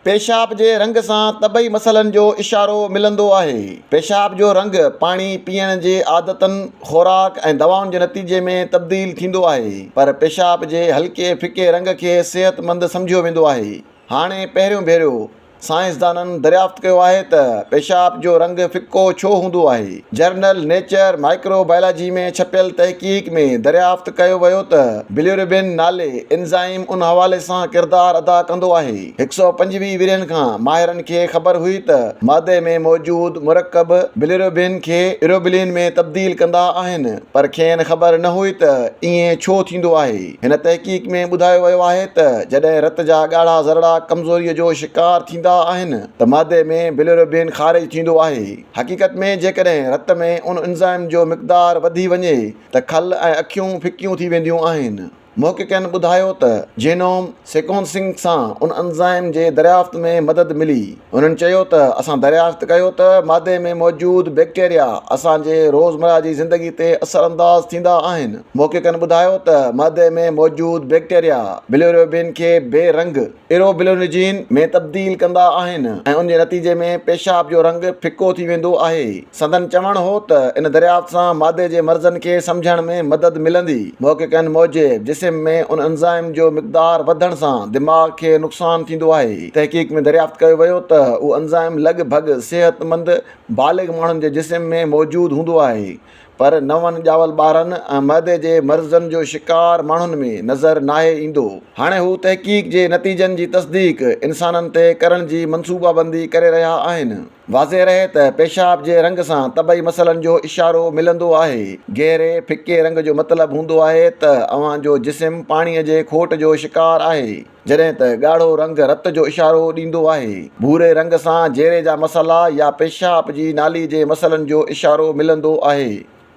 पेशाब जे रंग सां तबई मसइलनि जो इशारो मिलंदो आहे। पेशाब जो रंग पाणी पीअण जे आदतनि, ख़ुराक ऐं दवाउनि जे नतीजे में तब्दील थींदो आहे, पर पेशाब जे हल्के फिके रंग खे सेहतमंद सम्झियो वेंदो आहे। हाणे पहिरियों भेरो साइंसदाननि दरियाफ़्त कयो आहे त पेशाब जो रंग फिको छो हूंदो आहे। जर्नल नेचर माइक्रोबायोलॉजी में छपियल तहक़ीक़ में दरियाफ़्त कयो वियो त बिलिरुबिन नाले एंज़ाइम उन हवाले सां किरदारु अदा कंदो आहे। 125 विरियनि खां माहिरनि खे ख़बर हुई त मादे में मौजूदु मुरकब बिलिरुबिन खे इरोबिलिन में तब्दील कंदा आहिनि, पर खेनि ख़बर न हुई त इएं छो थींदो आहे। हिन तहक़ीक़ में ॿुधायो वियो आहे त जॾहिं रत जा ॻाढ़ा ज़रड़ा कमज़ोरीअ जो शिकार थींदा आहिनि त मादे में बिलिरुबिन ख़ारिज थींदो आहे। हक़ीक़त में जेकॾहिं रत में उन एंज़ाइम जो मिक़दारु वधी वञे त खल ऐं अखियूं फिकियूं थी वेंदियूं आहिनि। मुहक़क़िक़नि ॿुधायो त जीनोम सीक्वेंसिंग सां उन एंज़ाइम जे दरियाफ़्त में मदद मिली। उन्हनि चयो त असां दरियाफ़्त कयो त मादे में मौजूदु बैक्टीरिया असांजे रोज़मर्रा जी ज़िंदगी ते असरअंदाज़ थींदा आहिनि। मुहक़क़िक़नि ॿुधायो त मादे में मौजूदु बैक्टीरिया बिलिरुबिन खे बेरंग इरोबिलिनोजिन में तब्दील कंदा आहिनि ऐं उन जे नतीजे में पेशाब जो रंग फिको थी वेंदो आहे। संदन चवणु हो त इन दरियाफ़्त सां मादे जे मर्ज़नि खे सम्झण में मदद मिलंदी। मुहक़क़िक़नि मूजिबि जिस्म में उन एंज़ाइम जो मिक़दारु वधण सां दिमाग़ खे नुक़सानु थींदो आहे। तहक़ीक़ में दरियाफ़्त कयो वियो त उहो एंज़ाइम लॻभॻि सेहतमंद बालिग़ माण्हुनि जे जिस्म में मौजूदु हूंदो आहे, पर नवनि ॼावल ॿारनि ऐं मादे जे मर्ज़नि जो शिकार माण्हुनि में नज़र नाहे ईंदो। हाणे हू तहक़ीक़ जे नतीजनि जी तस्दीक़ इंसाननि ते करण जी मनसूबाबंदी करे रहिया आहिनि। वाज़े रहे त पेशाब जे रंग सां तबई मसइलनि जो इशारो मिलंदो आहे। गहरे फिके रंग जो मतिलबु हूंदो आहे त अव्हां जो जिस्म पाणीअ जे खोट जो शिकार आहे, जॾहिं त ॻाढ़ो रंग रत जो इशारो ॾींदो आहे। भूरे रंग सां जहिरे जा मसइला या पेशाब जी नाली जे मसइलनि जो इशारो मिलंदो आहे।